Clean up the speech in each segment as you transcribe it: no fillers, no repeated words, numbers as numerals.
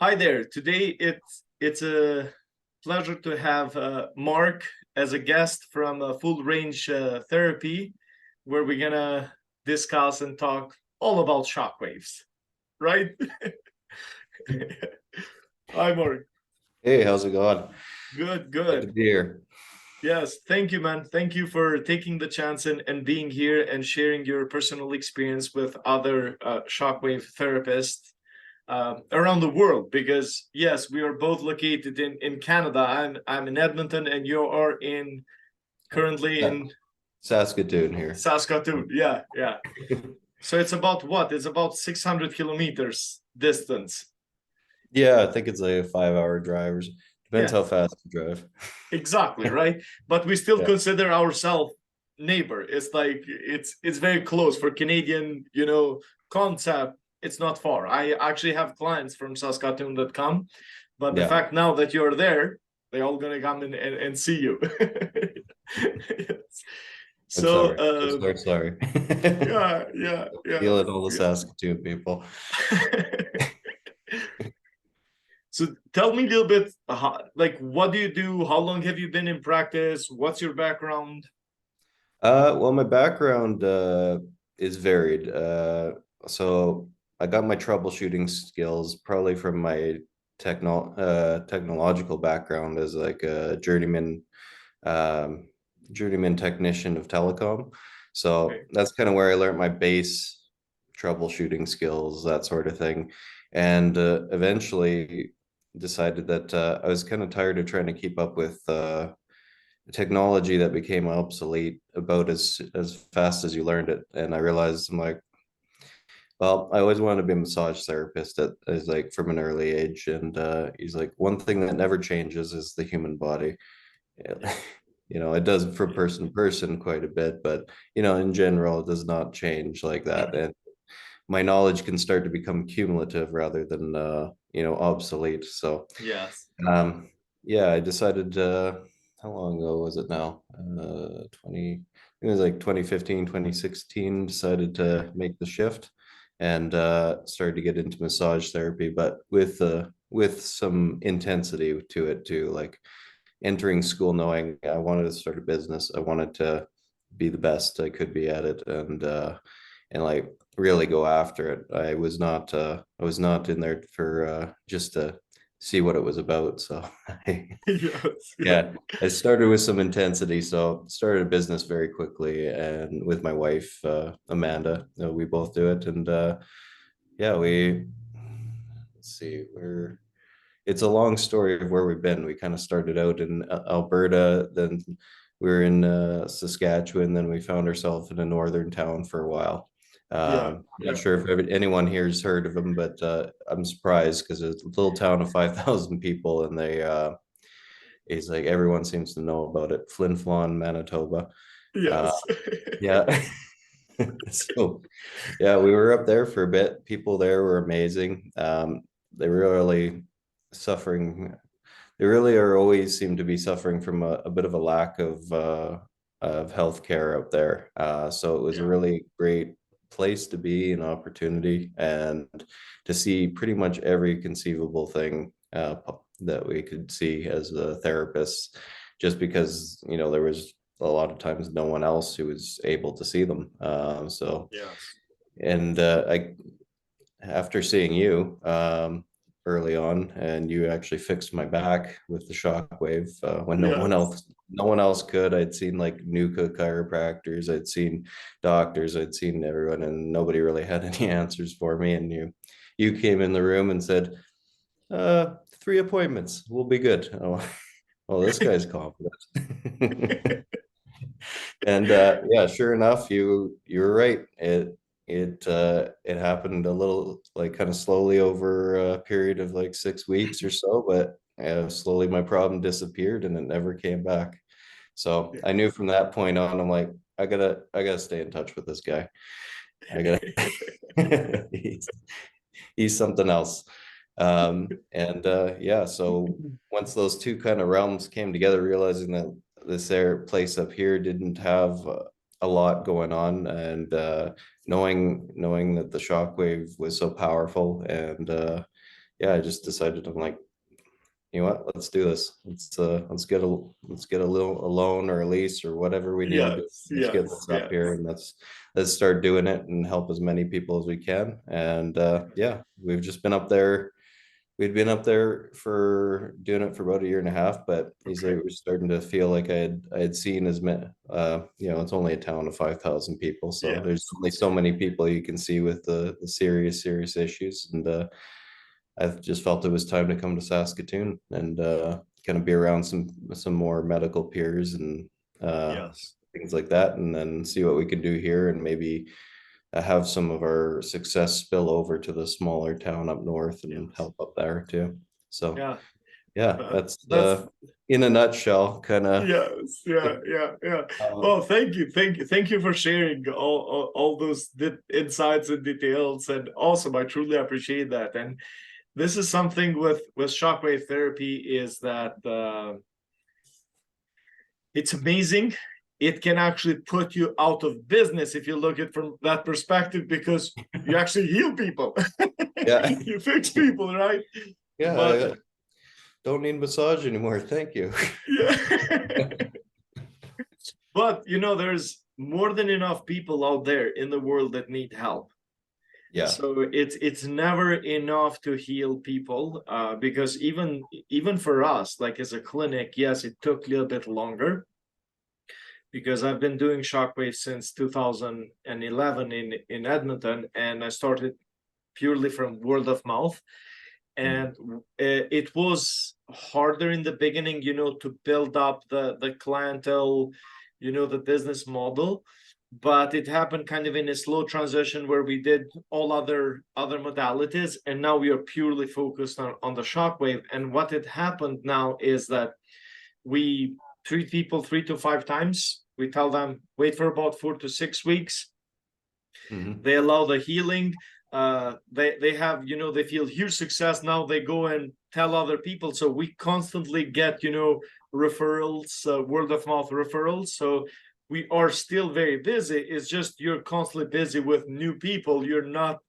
Hi there. Today it's a pleasure to have Marc as a guest from Full Range Therapy, where we're gonna discuss and talk all about shockwaves, right? Hi, Marc. Hey, how's it going? Good, Glad to good. be here. Yes, thank you, man. Thank you for taking the chance and being here and sharing your personal experience with other shockwave therapists around the world. Because yes, we are both located in Canada. I'm in Edmonton, and you are in currently Yeah, in Saskatoon here. Saskatoon. Yeah, yeah. So it's about what? It's about 600 kilometers distance. Yeah, I think it's like a 5 hour drive. Depends Yeah, how fast you drive. exactly, right? But we still Yeah, consider ourselves neighbor. It's like it's very close for Canadian, concept. It's not far. I actually have clients from Saskatoon that come, but the yeah. fact now that you're there, they're all gonna come and see you. Yes. I'm So sorry. Sorry. yeah, yeah, yeah, Feeling all the yeah. Saskatoon people. So tell me a little bit, like, what do you do? How long have you been in practice? What's your background? Well, my background is varied. So I got my troubleshooting skills probably from my technological background as like a um, journeyman technician of telecom. So Okay. that's kind of where I learned my base troubleshooting skills, that sort of thing. And eventually decided that I was kind of tired of trying to keep up with technology that became obsolete about as fast as you learned it. And I realized I'm like, well, I always wanted to be a massage therapist at as like from an early age. And he's like, one thing that never changes is the human body. Yeah. It does from person to person quite a bit, but in general, it does not change like that. And my knowledge can start to become cumulative rather than obsolete. So Yes. um yeah, I decided how long ago was it now? 20 it was like 2015, 2016, decided to make the shift and started to get into massage therapy, but with some intensity to it too, like entering school knowing I wanted to start a business. I wanted to be the best I could be at it and like really go after it. I was not in there for just to see what it was about. So Yes. Yeah. yeah, I started with some intensity. So started a business very quickly and with my wife Amanda. We both do it and yeah, we let's see, it's a long story of where we've been. We kind of started out in Alberta, then we were in Saskatchewan, then we found ourselves in a northern town for a while. Yeah. Not Yeah. sure if anyone here has heard of them, but I'm surprised because it's a little town of 5,000 people, and it's like everyone seems to know about it. Flin Flon, Manitoba. Uh, Yes. yeah. So yeah, we were up there for a bit. People there were amazing. They really suffering. They really are always seem to be suffering from a bit of a lack of healthcare up there. So it was a Yeah. really great place to be, an opportunity, and to see pretty much every conceivable thing that we could see as a therapist, just because there was a lot of times no one else who was able to see them. Yes. And I after seeing you early on, and you actually fixed my back with the shockwave when Yes. no one else could. I'd seen like Nuka chiropractors, I'd seen doctors, I'd seen everyone, and nobody really had any answers for me. And you came in the room and said, 3 appointments, we'll be good. Oh, well, this guy's confident. And yeah, sure enough, you were right. It happened a little like kind of slowly over a period of like 6 weeks or so, but slowly my problem disappeared and it never came back. So Yeah. I knew from that point on, I'm like, I gotta stay in touch with this guy. I gotta he's something else. And yeah, so once those two kind of realms came together, realizing that this air place up here didn't have a lot going on, and knowing that the shockwave was so powerful, and yeah, I just decided, I'm like, you know what, let's do this. Let's get a little a loan or a lease or whatever we need to do. Yes, Let's get yes, this up here yes. and let's start doing it and help as many people as we can. And yeah, we've just been up there. We'd been up there for doing it for about a year and a half, but easily Okay. it was starting to feel like I had seen as many, it's only a town of 5,000 people. So there's Yes. only so many people you can see with the serious issues. And I've just felt it was time to come to Saskatoon and kind of be around some more medical peers and uh, Yes. things like that, and then see what we can do here and maybe have some of our success spill over to the smaller town up north and Yes. help up there too. So Yeah. yeah, That, that's that's in a nutshell, kind of. yes. Yeah. Yeah. Yeah. Well, thank you. Thank you for sharing all those insights and details. And awesome. I truly appreciate that. And this is something with shockwave therapy is that it's amazing. It can actually put you out of business if you look at it from that perspective, because you actually heal people. Yeah, You fix people, right? But yeah. I don't need massage anymore. Thank you. yeah. But there's more than enough people out there in the world that need help. Yeah. So it's never enough to heal people, because even for us, like as a clinic, yes, it took a little bit longer, because I've been doing shockwave since 2011 in Edmonton, and I started purely from word of mouth. Mm. And it was harder in the beginning, to build up the clientele, the business model. But it happened kind of in a slow transition where we did all other modalities, and now we are purely focused on the shockwave. And what had happened now is that we treat people 3 to 5 times. We tell them wait for about 4 to 6 weeks. Mhm. They allow the healing. They have, they feel huge success. Now they go and tell other people. So we constantly get, referrals, word of mouth referrals. So we are still very busy. It's just you're constantly busy with new people. You're not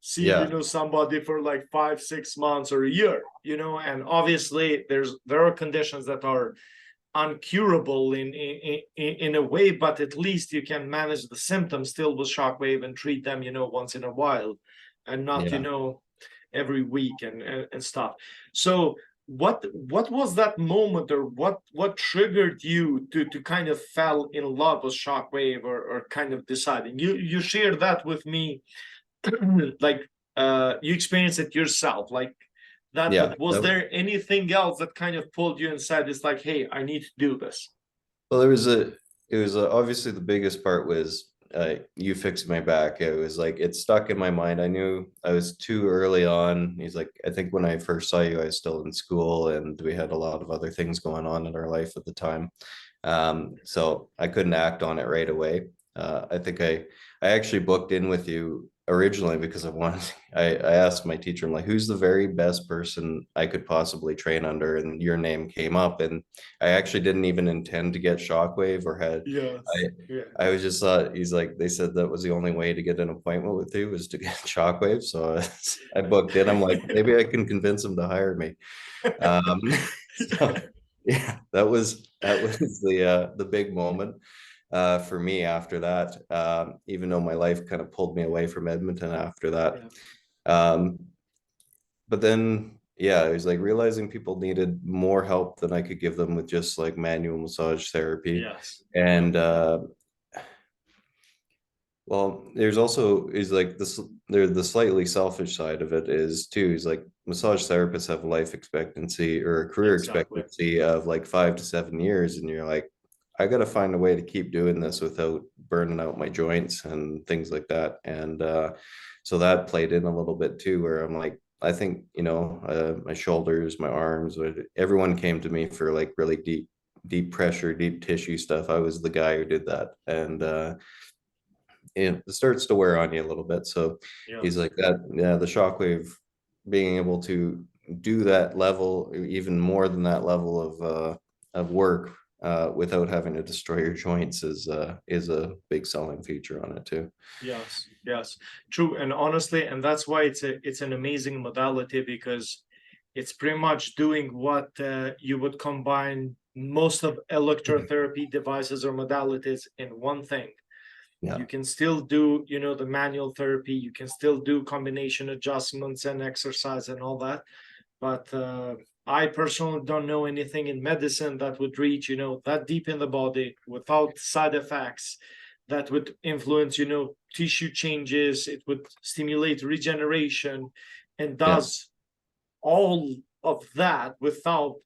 seeing, Yeah. somebody for like 5 6 months or a year, and obviously there are conditions that are uncurable in a way, but at least you can manage the symptoms still with shockwave and treat them, once in a while, and not, Yeah. every week and stuff. So what was that moment, or what triggered you to kind of fell in love with shockwave, or kind of deciding? You shared that with me, like you experienced it yourself, like that. Yeah. But was there anything else that kind of pulled you and said, it's like, hey, I need to do this? Well, it was obviously the biggest part was you fixing my back. It was like it stuck in my mind. I knew I was too early on. He's like, I think when I first saw you, I was still in school and we had a lot of other things going on in our life at the time. So I couldn't act on it right away. I think I actually booked in with you originally because I wanted, I asked my teacher, I'm like, who's the very best person I could possibly train under? And your name came up, and I actually didn't even intend to get Shockwave or had, Yes. I, Yeah. I was just thought, he's like, they said that was the only way to get an appointment with you was to get Shockwave. So I booked in. I'm like, maybe I can convince him to hire me. Um, so yeah, that was the big moment for me after that. Even though my life kind of pulled me away from Edmonton after that. Yeah. Um, but then yeah, it was like realizing people needed more help than I could give them with just like manual massage therapy. Yes. Yeah. And well, there's also is like this there the slightly selfish side of it is too, is like massage therapists have a life expectancy or a career Exactly. expectancy of like 5 to 7 years, and you're like, I gotta find a way to keep doing this without burning out my joints and things like that. And so that played in a little bit too, where I'm like, I think, my shoulders, my arms, everyone came to me for like really deep pressure, deep tissue stuff. I was the guy who did that. And it starts to wear on you a little bit. So he's Yes. like that, yeah, the shockwave, being able to do that level, even more than that level of work, without having to destroy your joints is a big selling feature on it too. Yes, yes, true. And honestly, and that's why it's an amazing modality, because it's pretty much doing what you would combine most of electrotherapy devices or modalities in one thing. Yeah, You can still do, the manual therapy, you can still do combination adjustments and exercise and all that. But I personally don't know anything in medicine that would reach, that deep in the body without side effects, that would influence, tissue changes. It would stimulate regeneration and yeah. does all of that without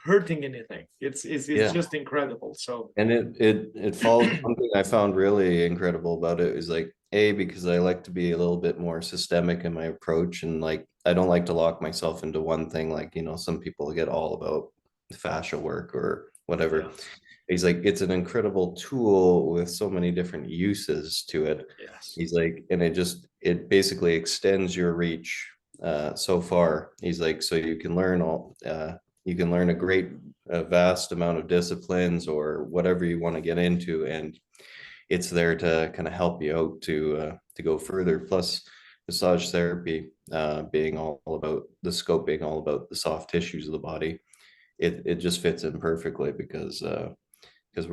hurting anything. It's Yeah. just incredible. So And it follows something I found really incredible about it is like because I like to be a little bit more systemic in my approach, and like I don't like to lock myself into one thing, like some people get all about fascia work or whatever. yes, He's like, it's an incredible tool with so many different uses to it. yes, He's like, and it basically extends your reach so far. He's like, so you can learn a vast amount of disciplines or whatever you want to get into, and it's there to kind of help you out to go further. Plus, massage therapy being all about the scope, being all about the soft tissues of the body, it just fits in perfectly because he's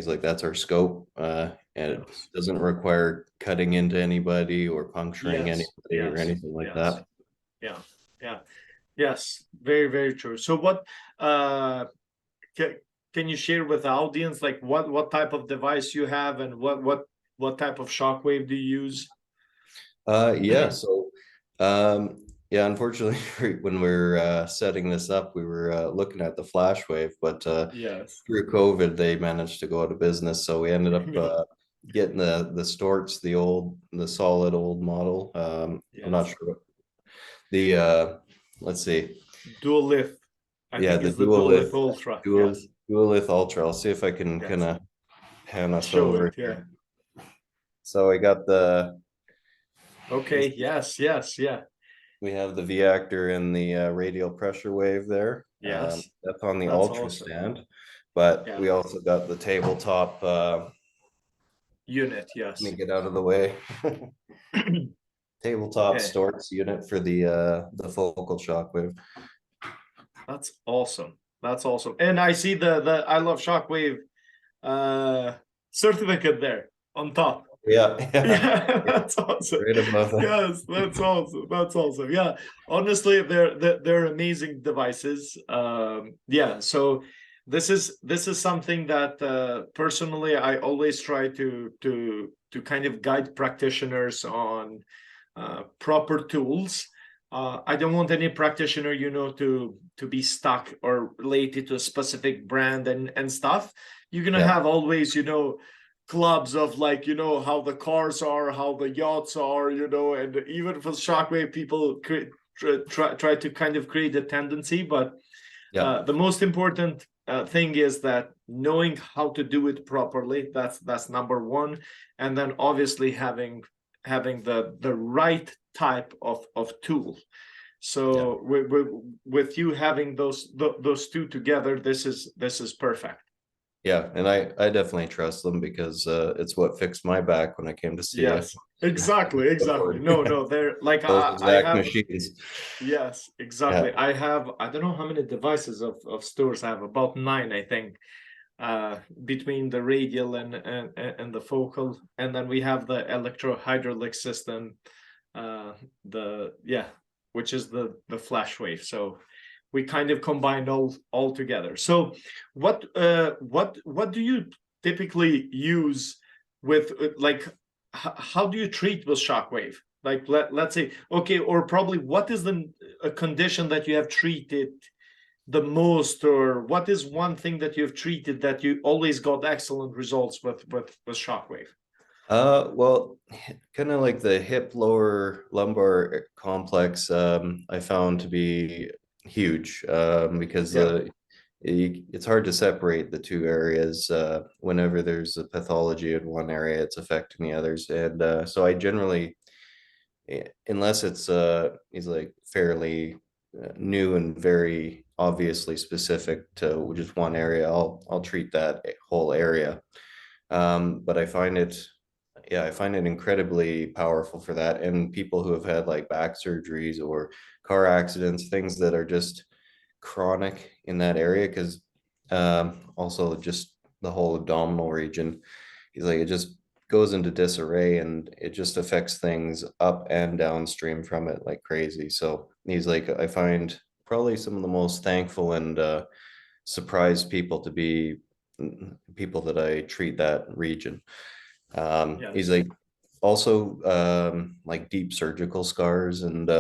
like, that's our scope, and it yes, doesn't require cutting into anybody or puncturing yes, anybody or yes, anything like yes, that. yeah, yeah, yes, very, very true. So what can, can you share with the audience, like what type of device you have, and what type of shockwave do you use? Yeah, so yeah, unfortunately, when we are setting this up, we were looking at the flash wave, but Yes. through COVID, they managed to go out of business. So we ended up Yeah. getting the Storts, the solid old model. I'm not Yes. sure what the let's see. Dual I Yeah, think the it's the Dual Ultra. Yes. Dualith Ultra. I'll see if I can kind Yes. of pan us Show over it. Yeah. here. So I got Okay. Yes. Yes. Yeah. we have the V actor and the radial pressure wave there. Yes. That's on the That's Ultra awesome. stand, but Yeah. we also got the tabletop. Unit. Let me Yes. get out of the way. Tabletop Okay. Storts unit for the focal shockwave. That's awesome. That's awesome. And I see the I love Shockwave uh certificate there on top. Yeah, yeah, Yeah, yeah, that's awesome. right above it. Yes, that's awesome. That's awesome. Yeah, honestly, they're amazing devices. Yeah. So this is something that personally I always try to kind of guide practitioners on proper tools. I don't want any practitioner, to be stuck or related to a specific brand and stuff. You're gonna Yeah, have always, clubs of, like, how the cars are, how the yachts are, and even for Shockwave, people try to kind of create a tendency, but yeah, the most important thing is that knowing how to do it properly. That's number one, and then obviously having the right type of tool. yeah. So with you having those two together, this is perfect. Yeah, and I definitely trust them because it's what fixed my back when I came to see you. Yes, exactly. No, they're like, Those I exact have. machines. Yes, Yeah, exactly. I don't know how many devices of stores I have, about nine, I think, between the radial and the focal, and then we have the electrohydraulic system, the yeah, which is the flash wave. So we kind of combined all together. So what do you typically use with, like, how do you treat with shockwave? Like, let's say, okay, or probably what is the a condition that you have treated the most, or what is one thing that you've treated that you always got excellent results with shockwave? well, kind of like the hip lower lumbar complex, I found to be huge because Yeah. it's hard to separate the two areas. Whenever there's a pathology in one area, it's affecting the others, and so I generally, unless it's like fairly new and very obviously specific to just one area, I'll treat that whole area. But I find it, yeah, I find it incredibly powerful for that. And people who have had like back surgeries or car accidents, things that are just chronic in that area, because also just the whole abdominal region, he's like, it just goes into disarray and it just affects things up and downstream from it like crazy. So he's like, I find probably some of the most thankful and surprised people to be people that I treat that region. He's Yes. like also like deep surgical scars and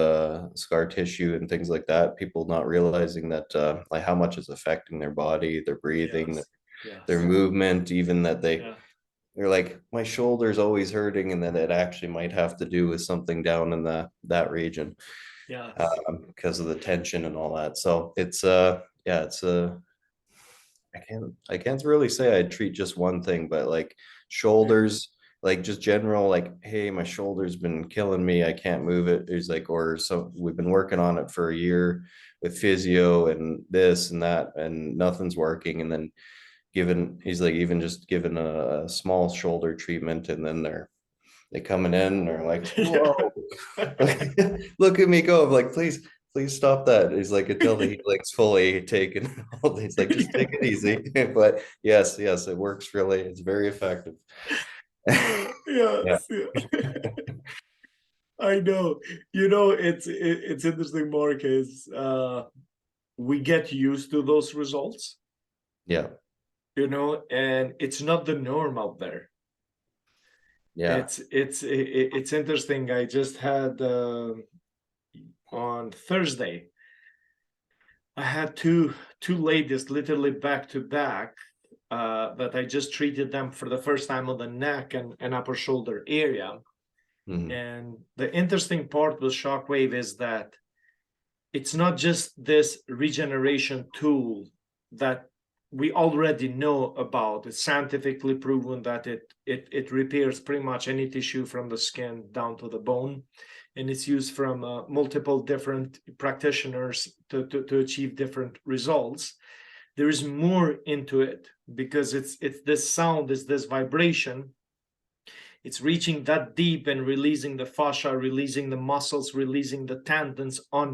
scar tissue and things like that. People not realizing that like how much is affecting their body, their breathing, Yes. their Yes. movement, even that Yeah. they're like, my shoulder's always hurting, and then it actually might have to do with something down in that region Yes. because of the tension and all that. So it's yeah, it's I can't really say I treat just one thing, but like Yeah. shoulders, like just general, like, hey, my shoulder's been killing me, I can't move it. It's like, or so we've been working on it for a year with physio and this and that, and nothing's working. And then given, he's like, even just given a small shoulder treatment, and then they coming in and they're like, whoa, Yeah. look at me go. I'm like, please stop that. He's like, until the healing's fully taken. He's like, just take it easy. But yes, it works really. It's very effective. Yeah. Yes. Yeah. I know. It's interesting, Mark, is we get used to those results, Yeah. and it's not the norm out there. Yeah. It's interesting. I just had on Thursday, I had two ladies literally back to back that I just treated them for the first time on the neck and upper shoulder area. Mhm. And the interesting part with Shockwave is that it's not just this regeneration tool that we already know about. It's scientifically proven that it repairs pretty much any tissue from the skin down to the bone, and it's used from multiple different practitioners to achieve different results. There is more into it because it's this sound, is this vibration. It's reaching that deep and releasing the fascia, releasing the muscles, releasing the tendons on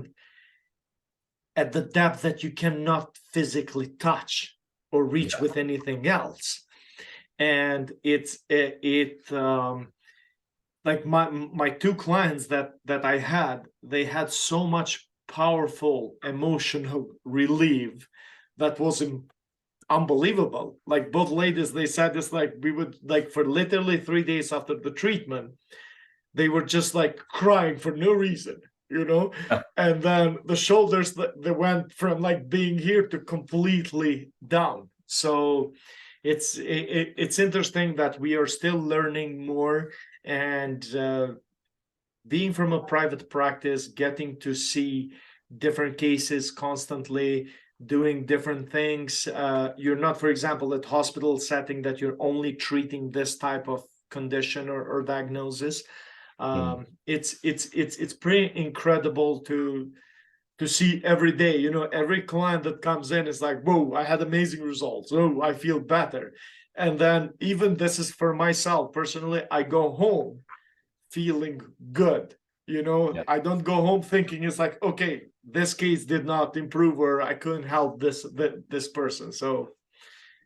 at the depth that you cannot physically touch or reach Yeah. with anything else. And like my two clients that I had, they had so much powerful emotional relief that was unbelievable. Like both ladies, they said it's like we would, like, for literally 3 days after the treatment, they were just like crying for no reason. And then the shoulders, they went from like being here to completely down. So it's interesting that we are still learning more, and being from a private practice, getting to see different cases constantly, doing different things. You're not, for example, at hospital setting that you're only treating this type of condition or diagnosis. Mhm. It's pretty incredible to see every day. Every client that comes in is like, whoa, I had amazing results. Oh, I feel better. And then even this is for myself personally, I go home feeling good. Yeah. I don't go home thinking it's like, okay, this case did not improve or I couldn't help this person. So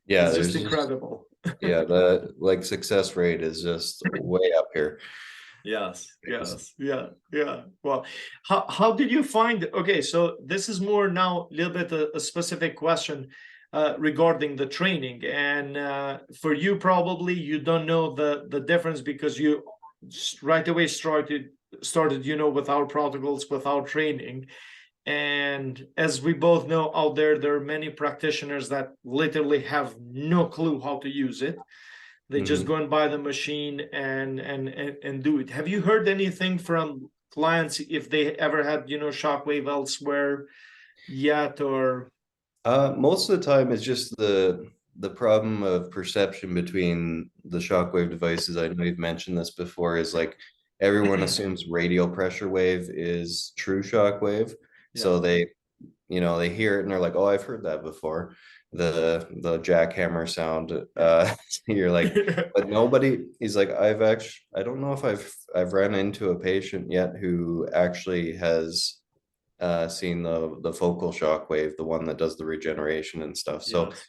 Yeah. it's just There's just, incredible. yeah, the like success rate is just way up here. Yes, yes, yeah, yeah. Well, how did you find? Okay, so this is more now a little bit a specific question regarding the training, and for you probably you don't know the difference because you right away started with our protocols, with our training. And as we both know, out there are many practitioners that literally have no clue how to use it. They just Mhm. go and buy the machine and do it. Have you heard anything from clients if they ever had shockwave elsewhere yet, or? Most of the time, it's just the problem of perception between the shockwave devices. I know you've mentioned this before. Is like everyone assumes radial pressure wave is true shockwave, Yeah. so they hear it and they're like, oh, I've heard that before. The jackhammer sound. Yeah. You're like, but nobody, he's like, I don't know if I've run into a patient yet who actually has seen the focal shockwave, the one that does the regeneration and stuff. So Yes.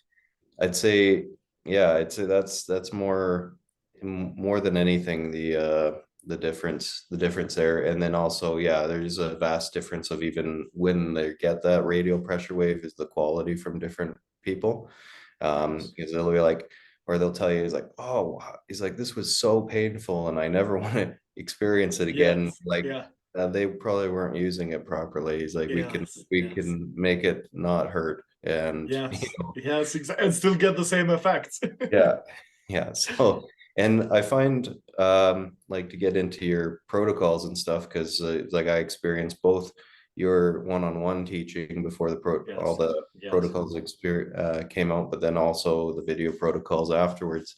I'd say, yeah, I'd say that's more than anything the difference there. And then also, yeah, there's a vast difference of even when they get that radial pressure wave is the quality from different people. Yes. Because they'll be like, or they'll tell you, he's like, oh, wow. He's like, this was so painful and I never want to experience it again. Yes. Like Yeah. they probably weren't using it properly. He's like, we can Yes. we Yes. can make it not hurt. And Yes. Yes. Exactly. And still get the same effects. yeah, yeah. So, and I find like to get into your protocols and stuff because like I experienced both your one-on-one teaching before all Yes. the Yes. protocols came out, but then also the video protocols afterwards.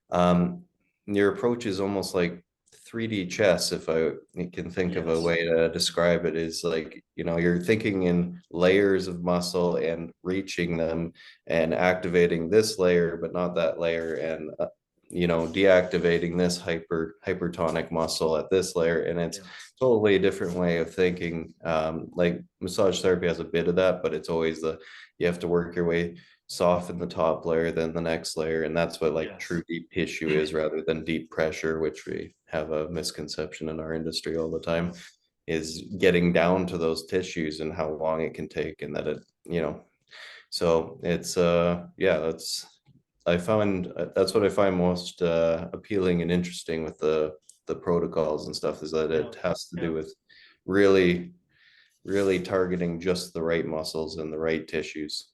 Um, your approach is almost like 3D chess, if I can think of a Yes. way to describe it, is like, you're thinking in layers of muscle and reaching them and activating this layer, but not that layer, and deactivating this hypertonic muscle at this layer. And it's Yes. totally a different way of thinking. Like massage therapy has a bit of that, but it's always you have to work your way soften the top layer, then the next layer. And that's what like Yes. true deep tissue is rather than deep pressure, which we have a misconception in our industry all the time, Yes. is getting down to those tissues and how long it can take. And that so it's yeah, I found that's what I find most appealing and interesting with the protocols and stuff, is that Yeah. it has to do Yeah. with really, really targeting just the right muscles and the right tissues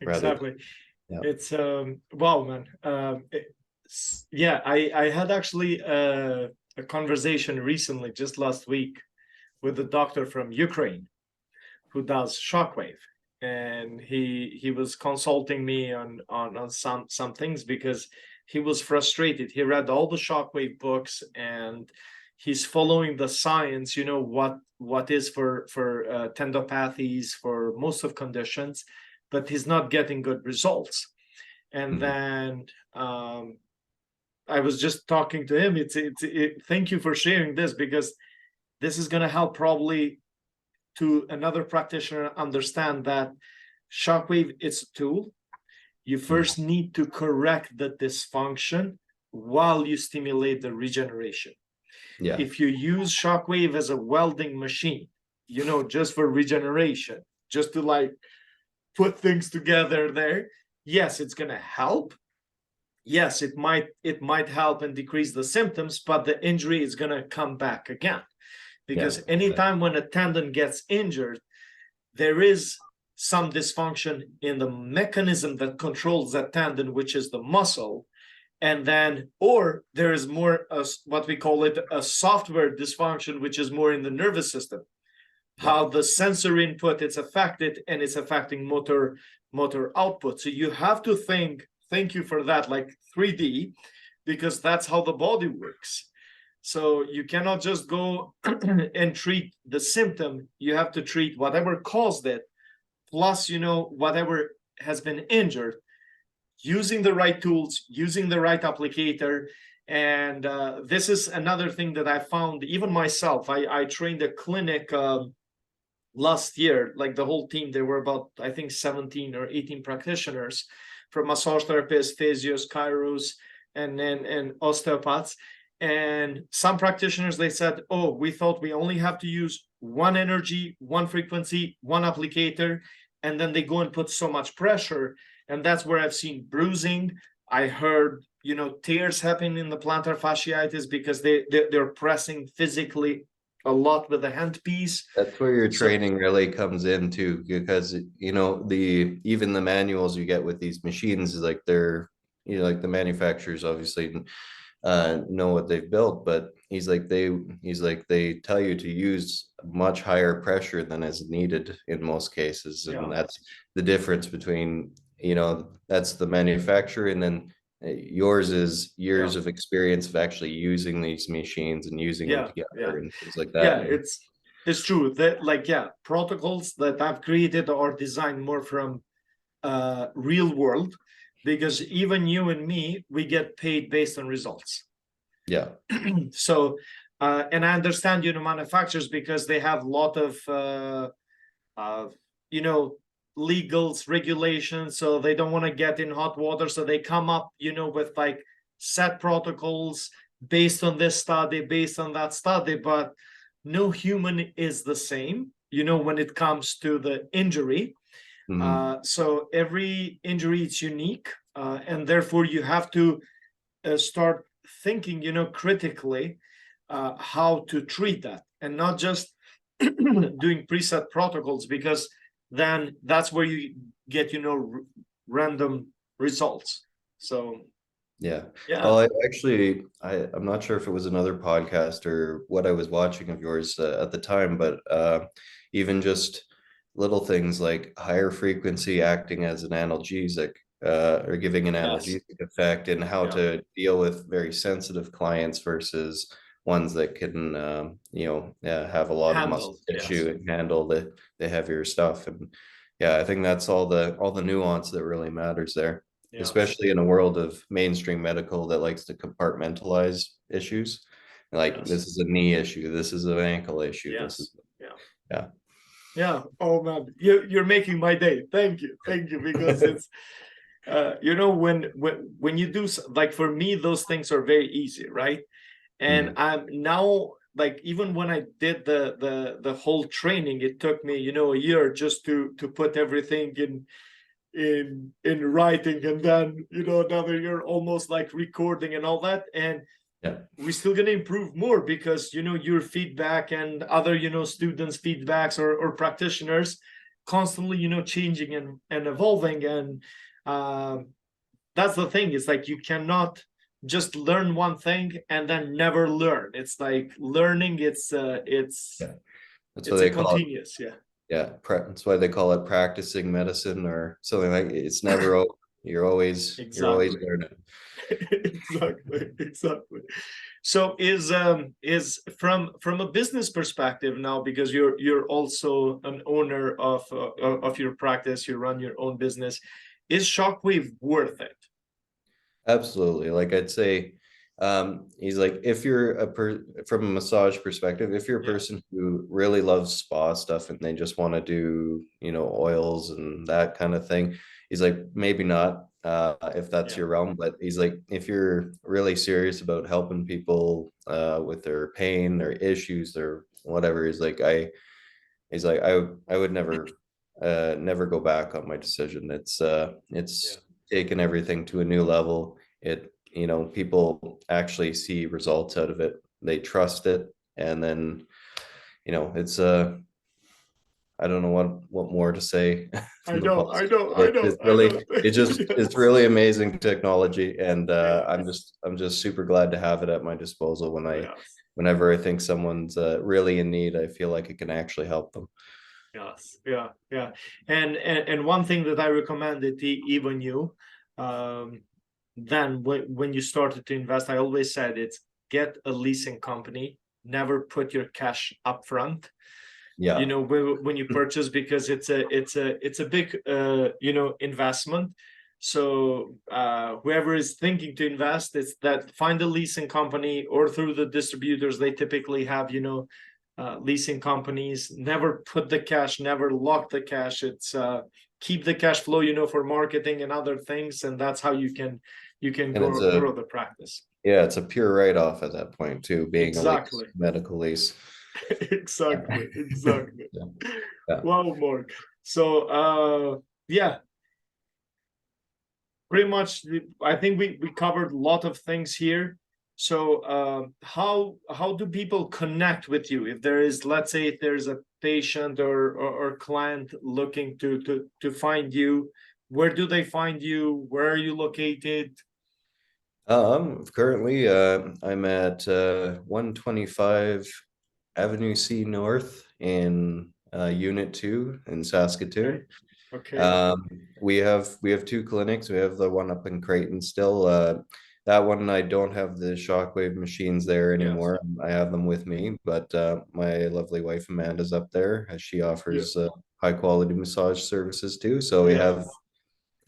rather than, Exactly. yeah. It's wow, man. Yeah, I had actually a conversation recently, just last week, with a doctor from Ukraine who does shockwave, and he was consulting me on some things because he was frustrated. He read all the shockwave books and he's following the science, what is for tendopathies, for most of conditions, but he's not getting good results. And Mhm. then I was just talking to him. Thank you for sharing this, because this is going to help probably to another practitioner understand that shockwave is a tool. You Mhm. first need to correct the dysfunction while you stimulate the regeneration. Yeah. If you use shockwave as a welding machine, just for regeneration, just to like put things together there, yes, it's going to help. Yes, it might help and decrease the symptoms, but the injury is going to come back again. Yeah. Because anytime when a tendon gets injured, there is some dysfunction in the mechanism that controls that tendon, which is the muscle. And then, or there is more what we call it a software dysfunction, which is more in the nervous system, Yeah. how the sensor input it's affected, and it's affecting motor output. So you have to thank you for that, like 3D, because that's how the body works. So you cannot just go and treat the symptom. You have to treat whatever caused it, plus, whatever has been injured, using the right tools, using the right applicator. And this is another thing that I found, even myself. I trained a clinic last year, like the whole team. There were about, I think, 17 or 18 practitioners, from massage therapists, physios, chiros, and osteopaths. And some practitioners, they said, oh, we thought we only have to use one energy, one frequency, one applicator. And then they go and put so much pressure. And that's where I've seen bruising. I heard, tears happen in the plantar fasciitis because they're pressing physically a lot with the handpiece. That's where your So training really comes in too, because the even the manuals you get with these machines is like like the manufacturers obviously know what they've built, but he's like they tell you to use much higher pressure than is needed in most cases, and yeah, that's the difference between that's the manufacturer, and then yours is yeah, years of experience of actually using these machines and using them yeah, yeah, together and things like yeah. that. And It's It's true that, like, yeah, protocols that I've created are designed more from real world, because even you and me, we get paid based on results. Yeah. So, and I understand, manufacturers, because they have a lot of, uh, you know, legals, regulations, so they don't want to get in hot water. So they come up, with like set protocols based on this study, based on that study, but no human is the same, when it comes to the injury. Mhm. So every injury is unique, and therefore you have to start thinking, critically, how to treat that, and not just doing preset protocols, because then that's where you get, random results. So Yeah. yeah. Well, I'm not sure if it was another podcast or what I was watching of yours at the time, but even just little things like higher frequency acting as an analgesic, or giving an Yes. analgesic effect, and how Yeah. to deal with very sensitive clients versus ones that can, have a lot of muscle Handle. tissue Yes. and handle the heavier stuff. And yeah, I think that's all the nuance that really matters there, Yes. especially in a world of mainstream medical that likes to compartmentalize issues. Like, Yes. this is a knee issue, this is an ankle issue, this is, Yes. Yeah. yeah. Yeah. Oh man, you're making my day. Thank you, because it's when you do, like, for me, those things are very easy, right? And Mm, I'm now, like, even when I did the whole training, it took me, a year just to put everything in writing, and then, another year almost, like, recording and all that. And yeah. we're still going to improve more, because your feedback and other, students feedbacks, or practitioners, constantly, changing and evolving. And um that's the thing. It's like you cannot just learn one thing and then never learn. It's like learning. It's Yeah, that's what it's a they call it. continuous. Yeah. Yeah, that's why they call it practicing medicine or something. Like, it's never over. You're always Exactly. learning. Exactly. So is from a business perspective now, because you're also an owner of your practice, you run your own business, is Shockwave worth it? Absolutely. Like, I'd say, he's like, if you're from a massage perspective, if you're a Yeah. person who really loves spa stuff and they just want to do, oils and that kind of thing, he's like, maybe not, if that's Yeah. your realm. But he's like, if you're really serious about helping people, with their pain, their issues, their whatever, I would never go back on my decision. Yeah. It's taken everything to a new level. People actually see results out of it. They trust it. And then, it's I don't know what more to say I from the know, I positive. know, I know, I know. It's Yes. really amazing technology. And Yes. I'm just super glad to have it at my disposal Yes. whenever I think someone's really in need. I feel like it can actually help them. Yes. Yeah. Yeah. And one thing that I recommended, even you, um, then when you started to invest, I always said, it's get a leasing company. Never put your cash up front, Yeah. when you purchase, because it's a big investment. So whoever is thinking to invest, it's that find a leasing company, or through the distributors, they typically have, leasing companies. Never put the cash, never lock the cash. It's keep the cash flow, for marketing and other things, and that's how you can And grow the practice. it's a pure write-off at that point too, being a lease, Exactly. medical lease. Exactly. Exactly. Yeah. Yeah. Wow, Mark. So yeah, pretty much, I think we covered a lot of things here. So how do people connect with you, if there is, let's say, if there's a patient or client looking to find you? Where do they find you? Where are you located? Currently, I'm at 125 Avenue C North in Unit 2 in Okay. Saskatoon. Okay. We have two clinics. We have the one up in Creighton still. that one I don't have the shockwave machines there Yes. anymore. I have them with me, but my lovely wife Amanda's up there. She Yeah. offers high quality massage services too. So we have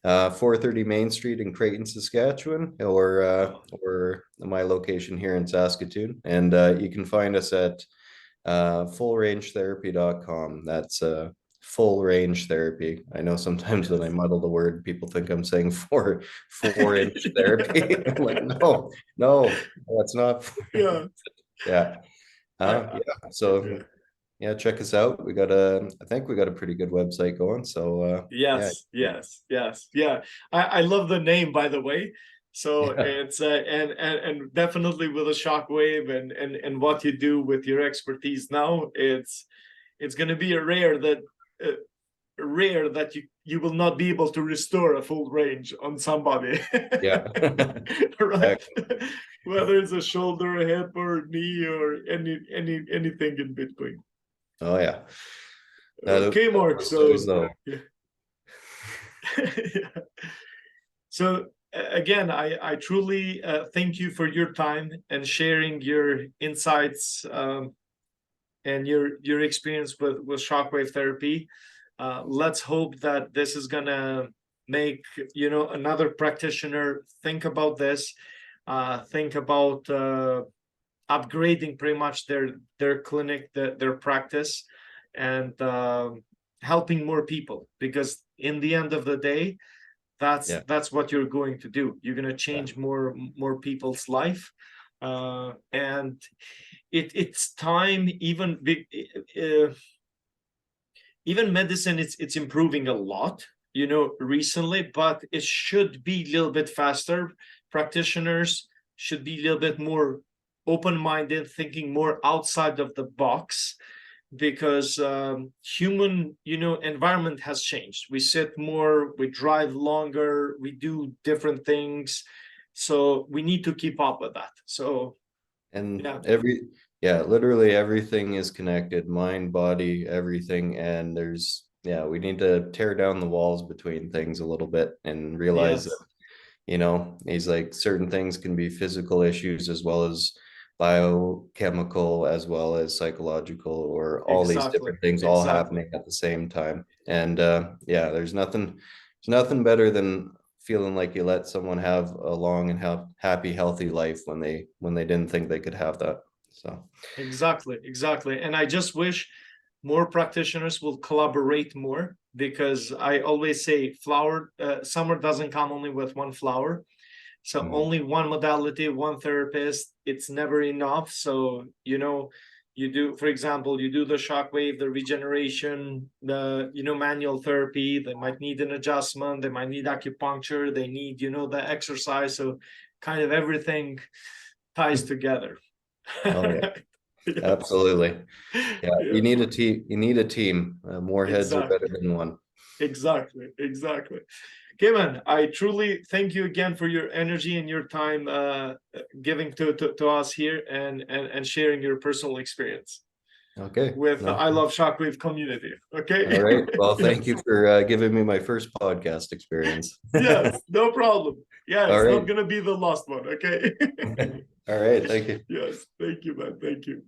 Yes. 430 Main Street in Creighton, Saskatchewan, Oh, or my location here in Saskatoon. And you can find us at fullrangetherapy.com. That's full range therapy. I know sometimes when I yes. muddle the word, people think I'm saying 4 inch therapy. I'm like, Yeah. no, that's not. Yeah. Yeah. I, Yeah. So yeah. yeah, check us out. I think we got a pretty good website going. So yeah, Yes, yes, yes, yeah. I love the name, by the way. So yeah, it's and definitely with a shockwave and what you do with your expertise now, it's going to be uh, rare that you will not be able to restore a full range on somebody, yeah. right? Yeah. Whether it's a shoulder, a hip, or knee, or anything in between. Oh yeah. Okay, Mark. Those shows So though. yeah. Yeah. So again, I truly thank you for your time and sharing your insights, and your experience with shockwave therapy. Let's hope that this is gonna make another practitioner think about this, think about upgrading pretty much their clinic, their practice, and helping more people, because in the end of the day, Yeah. that's what you're going to do. You're going to Yeah. change more people's life, and it's time. Even medicine, it's improving a lot, recently, but it should be a little bit faster. Practitioners should be a little bit more open-minded, thinking more outside of the box, because human environment has changed. We sit more, we drive longer, we do different things, so we need to keep up with that. So And yeah. yeah, literally everything is connected, mind, body, everything. And we need to tear down the walls between things a little bit and realize that, Yes, he's like certain things can be physical issues as well as biochemical, as well as psychological, or all these exactly, different things all exactly. happening at the same time. And yeah, there's nothing better than feeling like you let someone have a long and happy, healthy life when they didn't think they could have that. So Exactly, exactly. And I just wish more practitioners will collaborate more, because I always say summer doesn't come only with one flower. So mhm. only one modality, one therapist, it's never enough. So, you do, for example, you do the shockwave, the regeneration, the, manual therapy, they might need an adjustment, they might need acupuncture, they need, the exercise. So kind of everything ties together. Oh yeah, Yes. absolutely. Yeah, you Yes. need a team. You need a team. More heads are better Exactly. than one. Exactly. Exactly. Kevin, I truly thank you again for your energy and your time, giving to us here, and sharing your personal experience Okay. with the No. I Love Shockwave community. All Okay. right. Well, thank Yes. you for giving me my first podcast experience. Yes. No problem. Yeah, All it's not right. gonna be the last one. Okay. All right. Thank you. Yes. Thank you, man. Thank you.